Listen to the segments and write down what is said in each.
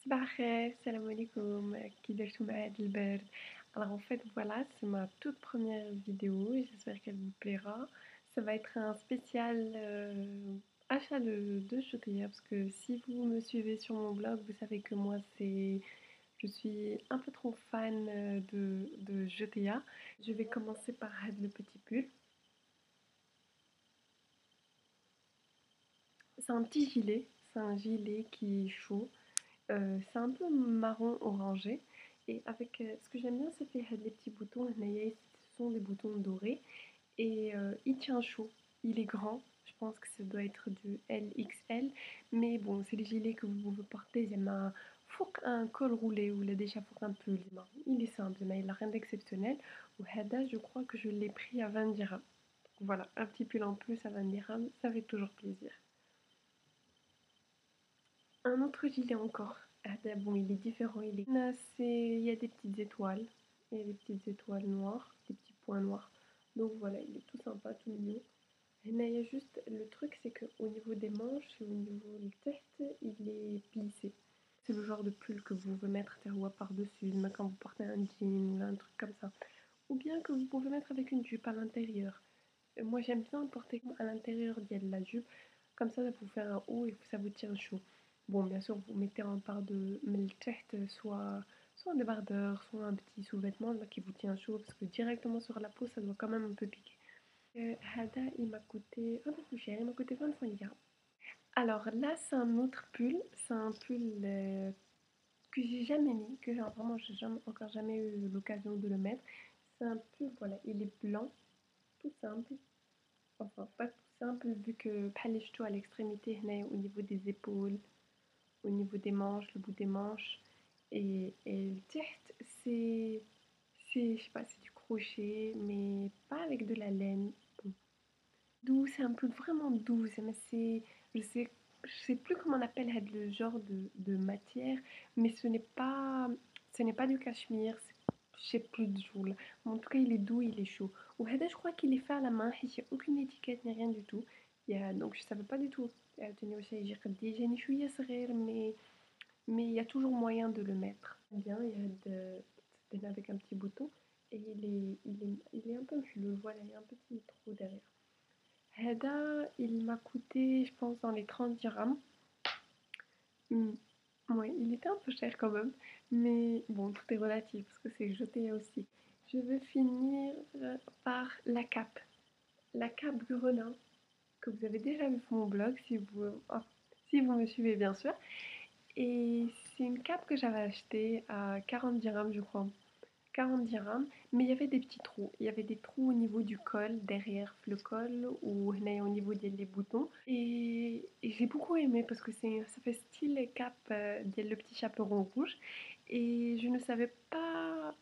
Bahé, salam alaikum, كيدرتو مع هاد البرد. Alors en fait voilà, c'est ma toute première vidéo et j'espère qu'elle vous plaira. Ça va être un spécial achat de chaudière parce que si vous me suivez sur mon blog, vous savez que moi je suis un peu trop fan de GTA. Je vais commencer par le petit pull. C'est un petit gilet, c'est un gilet qui est chaud. C'est un peu marron orangé. Et avec ce que j'aime bien, c'est qu'il y a des petits boutons. Ce sont des boutons dorés. Et il tient chaud. Il est grand. Je pense que ça doit être du LXL. Mais bon, c'est les gilets que vous pouvez porter. Faut un col roulé ou déjà faut un peu. Il est simple, mais il n'a rien d'exceptionnel. Ou Hada, je crois que je l'ai pris à 20 dirhams. Voilà, un petit pull en plus à 20 dirhams, ça fait toujours plaisir. Un autre gilet encore. Ah, bon, il est différent. Il y a des petites étoiles. Il y a des petites étoiles noires, des petits points noirs. Donc voilà, il est tout sympa, tout mignon. Et là, il y a juste le truc, c'est qu'au niveau des manches et au niveau du tête, il est plissé. C'est le genre de pull que vous pouvez mettre terroir par-dessus, même quand vous portez un jean ou un truc comme ça. Ou bien que vous pouvez mettre avec une jupe à l'intérieur. Moi, j'aime bien porter à l'intérieur de la jupe. Comme ça vous fait un haut et ça vous tient chaud. Bon, bien sûr, vous mettez en part de meltech, soit un débardeur, soit un petit sous-vêtement là, qui vous tient chaud, parce que directement sur la peau, ça doit quand même un peu piquer. Hada, il m'a coûté un peu plus cher, il m'a coûté 25 dirhams. Alors là, c'est un autre pull, c'est un pull que j'ai jamais mis, que vraiment j'ai encore jamais eu l'occasion de le mettre. C'est un pull, voilà, il est blanc, tout simple. Enfin, pas tout simple, vu que palette à l'extrémité, au niveau des épaules, au niveau des manches, le bout des manches. Et le tête, je sais pas, c'est du crochet, mais pas avec de la laine. Bon. Doux, c'est un peu vraiment doux. Je sais, je sais plus comment on appelle le genre de matière, mais ce n'est pas du cachemire. Je sais plus du tout là. Mais en tout cas, il est doux, il est chaud. Ou je crois qu'il est fait à la main. Il n'y a aucune étiquette ni rien du tout. Donc je savais pas du tout. Tenir aussi, j'ai déjà une chouïa صغير, mais il y a toujours moyen de le mettre. Bien, il y a avec un petit bouton et il est un peu, je le vois là, il y a un petit trou derrière. Heda, il m'a coûté, je pense, dans les 30 dirhams. Hmm. Ouais, il était un peu cher quand même, mais bon, tout est relatif parce que c'est jeté aussi. Je vais finir par la cape. La cape Grenat, que vous avez déjà vu sur mon blog si vous me suivez bien sûr. Et c'est une cape que j'avais achetée à 40 dirhams, je crois. 40 dirhams, mais il y avait des petits trous. Il y avait des trous au niveau du col, derrière le col, ou au niveau des boutons. Et j'ai beaucoup aimé parce que ça fait style cap, le petit chaperon rouge. Et je ne savais pas.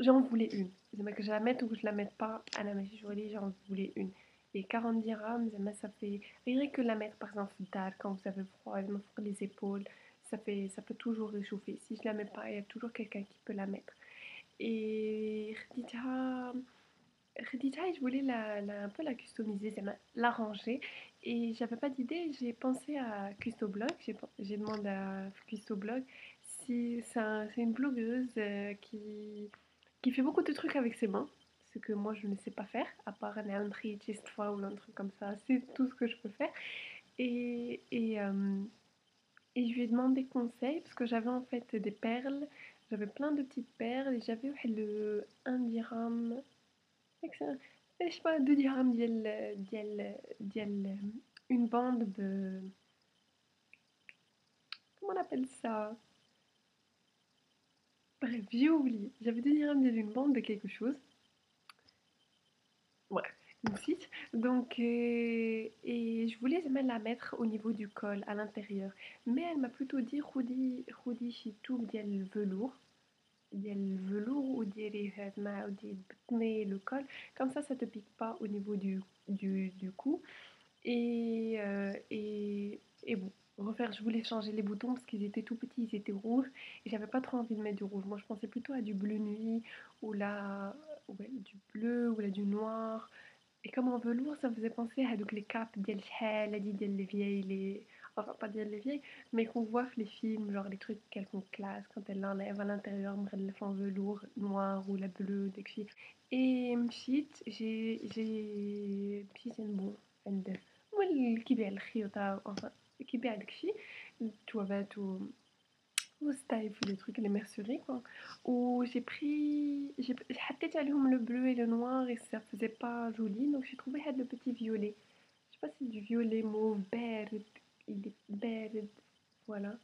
J'en voulais une. C'est que je la mette ou que je la mette pas à la jolie, j'en voulais une. Et 40 dirhams, ça fait. Rien que la mettre par exemple tard, quand vous avez froid, elle m'offre les épaules. Ça peut toujours réchauffer. Si je la mets pas, il y a toujours quelqu'un qui peut la mettre. Et Khadija, je voulais un peu la customiser, l'arranger. Et j'avais pas d'idée, j'ai pensé à Custoblog. J'ai demandé à Custoblog si c'est une blogueuse qui fait beaucoup de trucs avec ses mains. Ce que moi je ne sais pas faire, à part un tri fois ou un truc comme ça. C'est tout ce que je peux faire. Et, et, euh, et je lui ai demandé conseil parce que j'avais en fait des perles, j'avais plein de petites perles et j'avais le 1 dirham, je sais pas, 2 dirhams une bande de. Comment on appelle ça? Bref, j'ai oublié. J'avais 2 dirhams une bande de quelque chose. Ouais, une petite. Donc, et je voulais même la mettre au niveau du col, à l'intérieur. Mais elle m'a plutôt dit Roudi Chitou, le velours. ديال الvelours ou le col comme ça te pique pas au niveau du cou et bon refaire je voulais changer les boutons parce qu'ils étaient tout petits, ils étaient rouges et j'avais pas trop envie de mettre du rouge. Moi je pensais plutôt à du bleu nuit ou là ouais, du bleu ou là du noir. Et comme en velours ça me faisait penser à donc les capes ديال شحال هادي ديال les vieilles les enfin pas ديال les vieilles, mais qu'on voit les films, genre les trucs qu'elles font classe quand elles l'enlèvent à l'intérieur, elles font velours noir ou la bleue, داكشي. Et مشيت مشيت bon عند هو اللي كيبيع الخيوطة enfin كيبيع داكشي التوابات ou Style ou des trucs, les merceries quoi. Où j'ai حطيت عليهم le bleu et le noir et ça faisait pas joli, donc j'ai trouvé le petit violet. Je sais pas si c'est du violet mauve, بارد, il est بارد, voilà.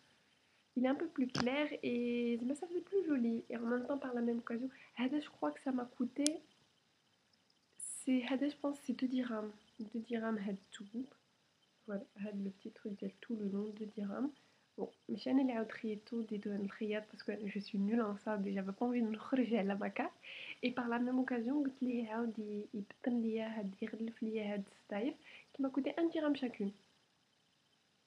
Il est un peu plus clair et ça faisait plus joli. Et en même temps, par la même occasion, هذا je crois que ça m'a coûté, هذا je pense c'est 2 dirhams. 2 dirhams هاد tout. Voilà, le petit truc ديال tout le long, 2 dirhams. Bon, ماشي انا اللي عاود خيطتو ديتو عند الخياط باسكو je suis nulle en ça déjà j'avais pas envie de نخرج على مكان et par la même occasion قلت ليه عاود يبطن ليا هاد يغلف ليا هاد الستايف qui m'a coûté 1 dirham chacune.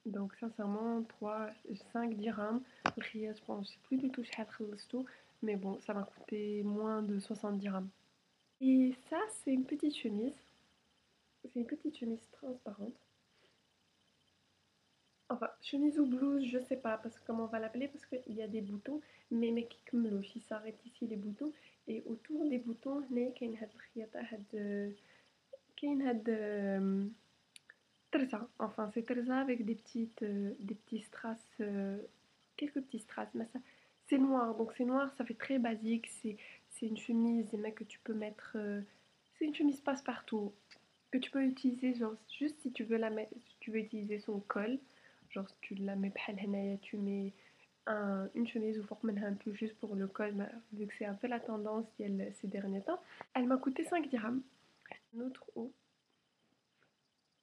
Donc sincèrement 3 5 dirhams الخياط je pense je sais plus du tout شحال خلصتو mais bon ça m'a coûté moins de 60 dirhams. Et ça c'est une petite chemise. C'est une petite chemise transparente. Enfin, chemise ou blouse, je sais pas parce que comment on va l'appeler parce qu'il y a des boutons, mais qui comme le il s'arrête ici les boutons et autour des boutons هنا كاين هاد الخياطة كاين هاد ترزة. Enfin c'est ترزة avec des petits strass, quelques petits strass, mais ça c'est noir donc c'est noir, ça fait très basique, c'est une chemise que tu peux mettre, c'est une chemise passe-partout que tu peux utiliser genre juste si tu veux la mettre, si tu veux utiliser son col. Genre tu la mets بحال هنايا, tu mets une chemise ou فوق منها un peu juste pour le col, vu que c'est un peu la tendance ces derniers temps. Elle m'a coûté 5 dirhams. Un autre haut,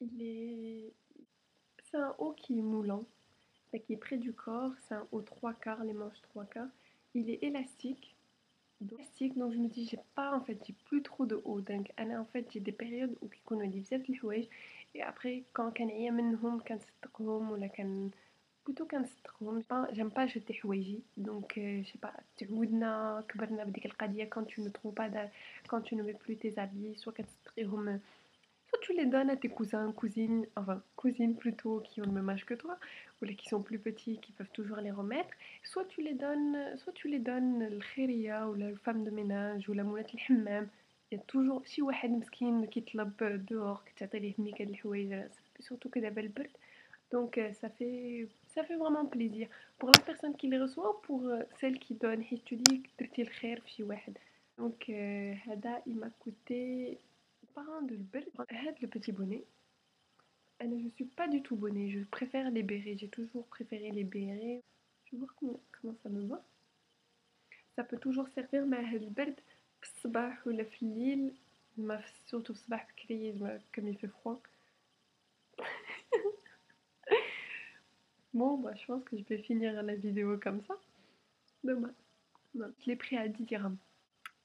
il est... c'est un haut qui est moulant, qui est près du corps, c'est un haut 3 quarts, les manches 3 quarts. Il est élastique, donc je me dis j'ai pas en fait j'ai plus trop de haut donc انا en fait j'ai des périodes où كيكونوا لي بزاف الحوايج et après quand كنعيا منهم كنصدقهم ولا plutôt كنصدقهم. J'aime pas jeter حوايجي donc je sais pas تعودنا كبرنا بديك القضيه quand tu ne trouves pas quand tu ne mets plus tes habits soit كتصدقيهم. Soit tu les donnes à tes cousins, cousines, enfin cousines plutôt qui ont le même âge que toi, ou les qui sont plus petits qui peuvent toujours les remettre. Soit tu les donnes الخيرية ou la femme de ménage ou la moulette الحمام. Il y a toujours شي واحد مسكين كيطلب dehors كتعطي ليه ميك هاد الحوايج surtout que دابا البرد. Donc ça fait vraiment plaisir pour la personne qui les reçoit ou pour celle qui donne. حيت tu dis درتي الخير في شي واحد. Donc هذا il m'a coûté parrain de le petit bonnet. Je ne suis pas du tout bonnet, je préfère les bérets, j'ai toujours préféré les bérets. Je vais voir comment ça me va. Ça peut toujours servir مع هاد البرد في الصباح ولا في الليل, surtout في الصباح بكري comme il fait froid. Bon bah je pense que je vais finir la vidéo comme ça. Demain. Je l'ai pris à 10 dirhams.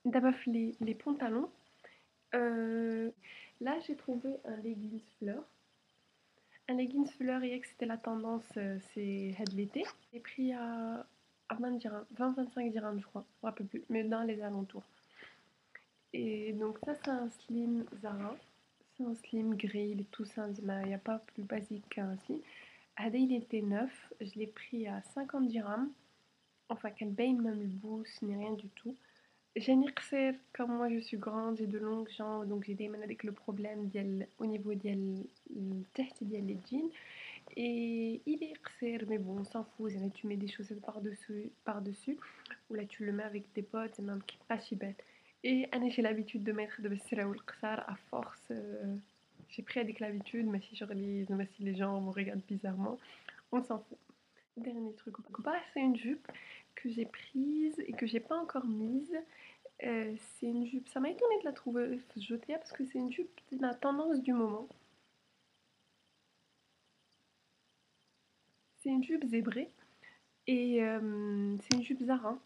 D'abord les pantalons. Là j'ai trouvé un leggings fleur. Un leggings fleur, que c'était la tendance, c'est de l'été. J'ai pris à 20 dirhams, 20-25 dirhams je crois, un peu plus, mais dans les alentours. Et donc ça c'est un slim Zara, c'est un slim gris, il est tout simple, il n'y a pas plus basique qu'un slim. Hada il était neuf, je l'ai pris à 50 dirhams, enfin qu'elle baille même le bout, ce n'est rien du tout. J'ai قصير comme moi je suis grande, j'ai de longues jambes donc j'ai دايما avec le problème au niveau ديال التحت ديال les jeans. Et il est قصير mais bon on s'en fout, tu mets des chaussettes par-dessus ou là tu le mets avec des bottes, c'est même qui pas si bête. Et j'ai l'habitude de mettre de السراول القصار à force, j'ai pris avec l'habitude, mais si les gens me regardent bizarrement, on s'en fout. Dernier truc, bah, c'est une jupe que j'ai prise et que j'ai pas encore mise. C'est une jupe, ça m'a étonnée de la trouver jetée parce que c'est une jupe de la tendance du moment. C'est une jupe zébrée et c'est une jupe Zara.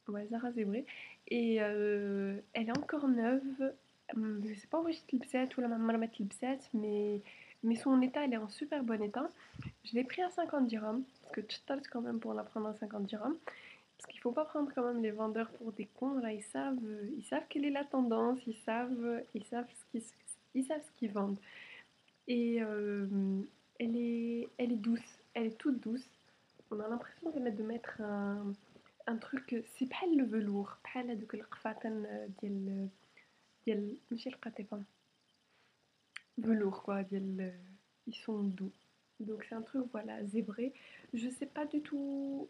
Ouais, Zara zébrée. Et elle est encore neuve. Je sais pas où j'ai لبسات ou la maman m'a لبسات, mais son état, elle est en super bon état. Je l'ai pris à 50 dirhams parce que tchatart quand même pour la prendre à 50 dirhams. Parce qu'il faut pas prendre quand même les vendeurs pour des cons, là, ils savent quelle est la tendance, ils savent ce qu'ils vendent. Et elle est douce, elle est toute douce. On a l'impression de mettre un truc, c'est pas le velours, pas هذوك القفاطن ديال ماشي القطيفة velours quoi ils sont doux. Donc c'est un truc voilà zébré. Je sais pas du tout.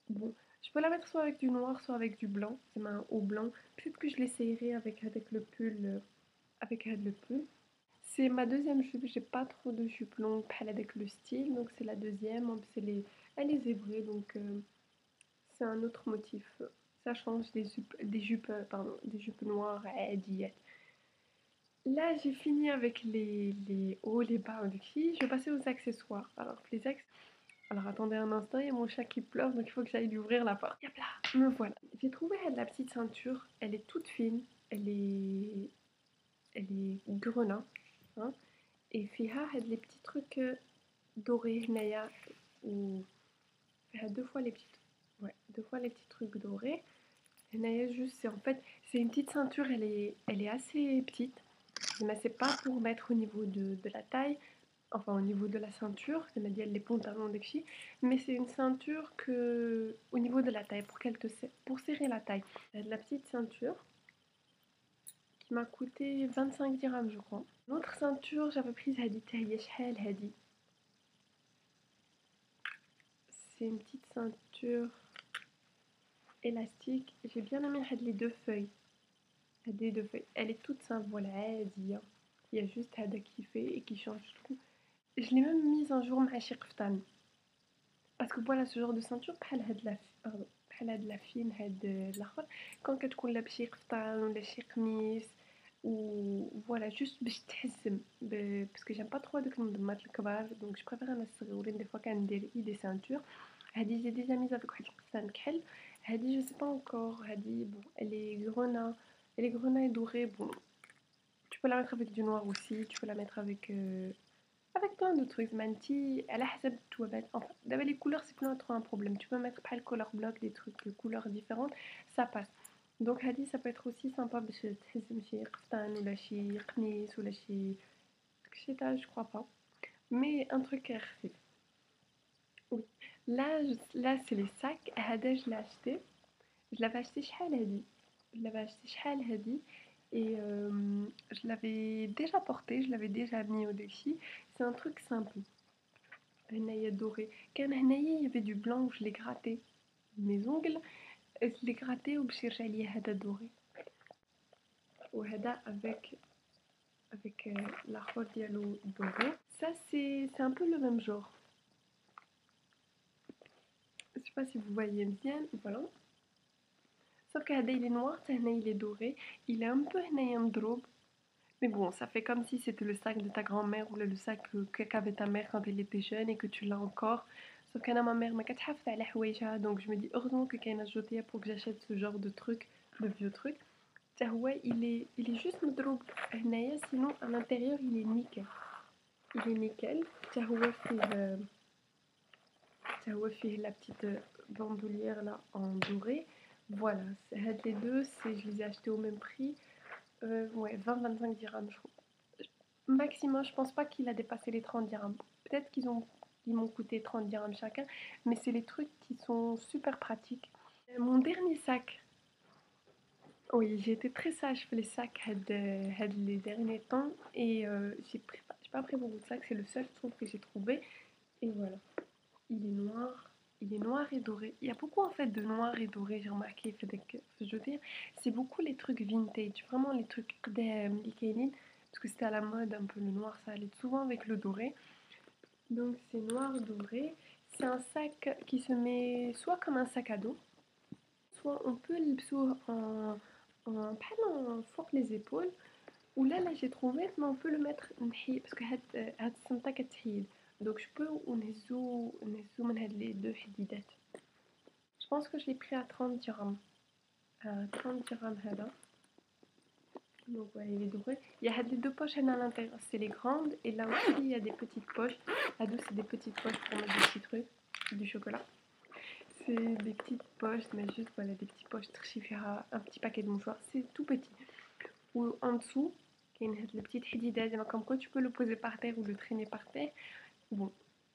Bon, je peux la mettre soit avec du noir, soit avec du blanc. C'est ma haut blanc. Peut-être que je l'essayerai avec le pull. Avec le pull. C'est ma deuxième jupe. J'ai pas trop de jupes longues avec le style. Donc c'est la deuxième. En plus, elle est zébrée. Donc c'est un autre motif. Ça change des jupes noires. Là, j'ai fini avec les hauts, les bas de filles. Je vais passer aux accessoires. Alors attendez un instant, il y a mon chat qui pleure, donc il faut que j'aille lui ouvrir la porte. Yap là, me voilà. J'ai trouvé la petite ceinture, elle est toute fine, elle est grenat, hein, et fiha had les petits trucs dorés, naya, ou fiha deux fois les petits trucs dorés. Naya juste, c'est en fait, c'est une petite ceinture, elle est assez petite, mais c'est pas pour mettre au niveau de la taille, enfin au niveau de la ceinture, c'est-à-dire les pantalons de filles, mais c'est une ceinture que au niveau de la taille, pour serrer la taille. De la petite ceinture qui m'a coûté 25 dirhams, je crois. L'autre ceinture, j'avais prise Hadi Tahia Shhal Hadi. C'est une petite ceinture élastique. J'ai bien aimé les deux feuilles. Les deux feuilles. Elle est toute simple, voilà, Hadi. Il y a juste Hada qui fait et qui change tout. Je l'ai même mise un jour مع شي قفطان. Parce que voilà, ce genre de ceinture, بحال هاد لا pardon, بحال هاد لا فين هاد الآخر كون كتكون لابس شي قفطان ولا شي قميص و voilà juste باش تحزم parce que j'aime pas trop هادوك المنظمات الكبار donc je préfère انا الصغيورين des fois كندير des ceintures. هادي j'ai déjà mise avec واحد القفطان كحل. هادي je sais pas encore. هادي bon elle est grenat et dorée. Bon, tu peux la mettre avec du noir aussi, tu peux la mettre avec plein de trucs. Manti, à la hasab توابات. Enfin, d'abord les couleurs, c'est pas trop un problème. Tu peux mettre pas le color block, des trucs de couleurs différentes, ça passe. Donc Hadi, ça peut être aussi sympa باش تحزم شي قفطان ولا شي قميص ولا شي كشيطة, je crois pas. Mais un truc خفيف. Oui. Là c'est les sacs. Hada, je l'ai acheté. Je l'avais acheté شحال هادي. Je l'avais acheté شحال هادي. Et je l'avais déjà porté, je l'avais déjà mis au-dessus. C'est un truc simple. هنايا doré. كان هنايا il y avait du blanc où je l'ai gratté. Mes ongles, je l'ai gratté وباش يرجع لي هذا doré. وهذا avec l'akhbar ديالو doré. Ça c'est un peu le même genre. Je sais pas si vous voyez bien, voilà. Sauf que هذا il est noir, هنا il est doré. Il est un peu هنايا مضروب. Mais bon, ça fait comme si c'était le sac de ta grand-mère ou le sac qu'avait ta mère quand elle était jeune et que tu l'as encore. Sauf que ma mère m'a كتحافظ على حوايجها, donc je me dis heureusement que كاينه جوتيه pour que j'achète ce genre de truc, de vieux trucs. حتى هو il est juste مضروب هنايا, sinon à l'intérieur il est nickel. Il est nickel. حتى هو فيه la petite bandoulière là en doré. Voilà, les deux, je les ai achetés au même prix. Ouais, 20-25 dirhams, je crois. Maximum, je pense pas qu'il a dépassé les 30 dirhams. Peut-être ils m'ont coûté 30 dirhams chacun, mais c'est les trucs qui sont super pratiques. Mon dernier sac, oui, j'ai été très sage pour les sacs les derniers temps et j'ai pas pris beaucoup de sacs, c'est le seul truc que j'ai trouvé. Et voilà, il est noir et doré. Il y a beaucoup en fait de noir et doré, j'ai remarqué. Je veux dire, c'est beaucoup les trucs vintage, vraiment les trucs d'Ikenin, parce que c'était à la mode un peu le noir, ça allait souvent avec le doré. Donc c'est noir doré. C'est un sac qui se met soit comme un sac à dos, soit on peut le pas en fort les épaules. Ou là j'ai trouvé, mais on peut le mettre parce que هاد السمطة كتحيد. Donc je peux ونهزو من هاد les deux حديدات. Je pense que je l'ai pris à 30 dirhams. À 30 dirhams هذا. Donc ouais, il est doré. Il y a les deux poches à l'intérieur, c'est les grandes. Et là aussi il y a des petites poches. Là deux c'est des petites poches pour mettre des petits trucs, du chocolat. C'est des petites poches, mais juste voilà des petites poches تخشي un petit paquet de mouchoirs. C'est tout petit. Ou en dessous, il y a une petite حديدات, comme quoi tu peux le poser par terre ou le traîner par terre. Bon,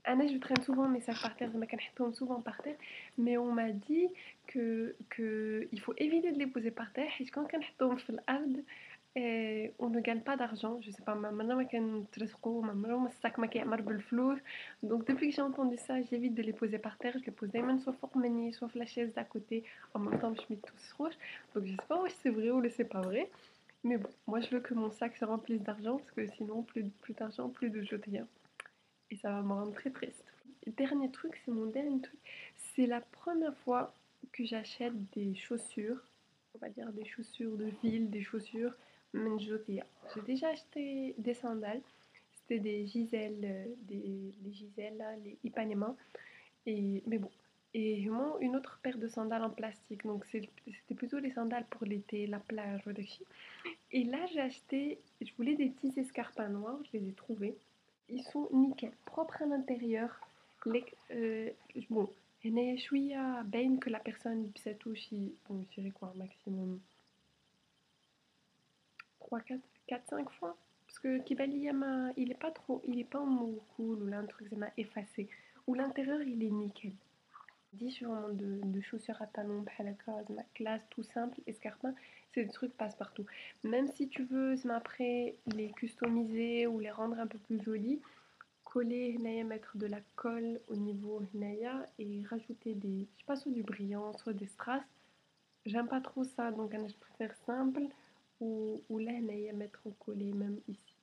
Anna, je traîne souvent mes sacs par terre, je tourne souvent par terre, mais on m'a dit que il faut éviter de les poser par terre, et quand on fait l'ard, on ne gagne pas d'argent. Je sais pas, ma maman ma sac ma بالفلوس. Donc depuis que j'ai entendu ça, j'évite de les poser par terre. Je les pose même soit fort mani, soit la chaise d'à côté. En même temps, je mets tous rouge. Donc je sais pas si c'est vrai ou si c'est pas vrai. Mais bon, moi je veux que mon sac se remplisse d'argent parce que sinon, plus d'argent, plus de jeter. Et ça va me rendre très triste. Dernier truc, c'est mon dernier truc. C'est la première fois que j'achète des chaussures, on va dire des chaussures de ville, des chaussures Menjotia. J'ai déjà acheté des sandales, c'était des Giselles, les Giselles, là, les Ipanema. Mais bon, et moi, une autre paire de sandales en plastique. Donc c'était plutôt les sandales pour l'été, la plage, ou des filles. Et là, j'ai acheté, je voulais des petits escarpins noirs, je les ai trouvés. Ils sont nickel, propres à l'intérieur. Bon, هنا شوية باين que la personne بساتو شي bon je dirais quoi maximum 3 4 5 fois parce que Kibali Yama il est pas trop il est pas en mou cool ou là un truc ça m'a effacé ou l'intérieur il est nickel. 10 vraiment de chaussures à talons, ma classe, tout simple, escarpin, c'est des trucs passe-partout. Même si tu veux, après les customiser ou les rendre un peu plus jolis, coller, mettre de la colle au niveau Hinaya et rajouter des, je sais pas, soit du brillant, soit des strass. J'aime pas trop ça, donc je préfère simple ou là, mettre au collet même ici.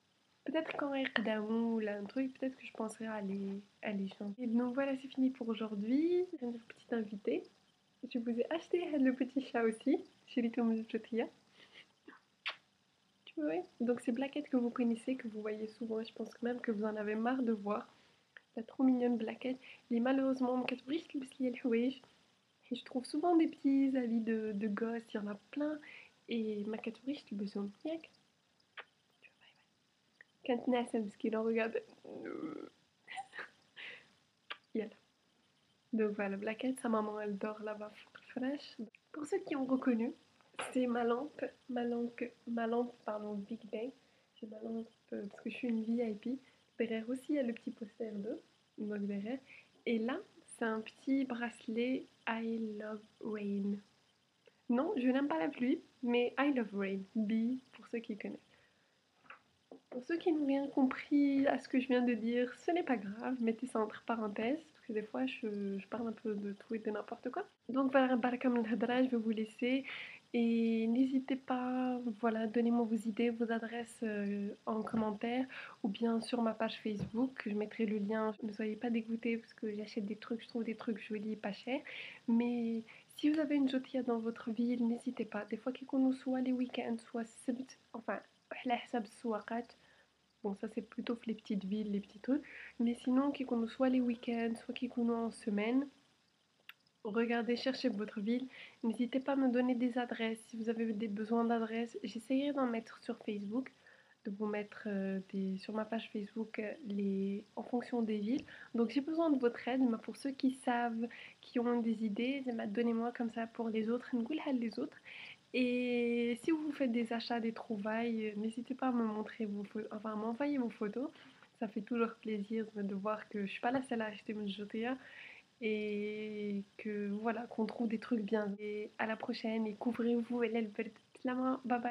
Peut-être quand il y a ou là, un truc, peut-être que je penserai à les changer. Et donc voilà, c'est fini pour aujourd'hui. J'ai une petite invitée. Je vous ai acheté le petit chat aussi, chez Lito Moujotia. Tu vois, ouais. Donc c'est Blackette que vous connaissez, que vous voyez souvent. Je pense même que vous en avez marre de voir. La trop mignonne Blackette. Elle est malheureusement مكتبغيش تلبس لي الحوايج. Et je trouve souvent des petits avis de gosses, il y en a plein. Et ma كتبغيش تلبسهم ياك. كانت ناعسة مسكينة regarde. يلا. Donc voilà, Blackette, sa maman, elle dort là-bas fraîche. Pour ceux qui ont reconnu, c'est ma lampe, pardon, Big Bang. J'ai ma lampe parce que je suis une VIP. Derrière aussi, il y a le petit poster d'eux, donc derrière. Et là, c'est un petit bracelet I Love Rain. Non, je n'aime pas la pluie, mais I Love Rain. B, pour ceux qui connaissent. Pour ceux qui n'ont rien compris à ce que je viens de dire, ce n'est pas grave, mettez ça entre parenthèses, parce que des fois je parle un peu de tout et de n'importe quoi. Donc voilà, Barakam Hadra, je vais vous laisser. Et n'hésitez pas, voilà, donnez-moi vos idées, vos adresses en commentaire ou bien sur ma page Facebook. Je mettrai le lien. Ne soyez pas dégoûtés parce que j'achète des trucs, je trouve des trucs jolis et pas chers. Mais si vous avez une jotia dans votre ville, n'hésitez pas. Des fois, qu'on soit les week-ends, soit enfin, على حسب السواقات. Bon, ça c'est plutôt les petites villes, les petits trucs. Mais sinon, qui qu'on soit les week-ends, soit qui qu'on en semaine, regardez, cherchez votre ville. N'hésitez pas à me donner des adresses. Si vous avez des besoins d'adresses, j'essayerai d'en mettre sur Facebook, de vous mettre sur ma page Facebook en fonction des villes. Donc j'ai besoin de votre aide. Mais pour ceux qui savent, qui ont des idées, donnez-moi comme ça pour les autres. Les autres. Et si vous faites des achats, des trouvailles, n'hésitez pas à me montrer enfin à m'envoyer vos photos. Ça fait toujours plaisir de voir que je suis pas la seule à acheter mon jotea et que voilà, qu'on trouve des trucs bien. Et à la prochaine et couvrez-vous et bye bye.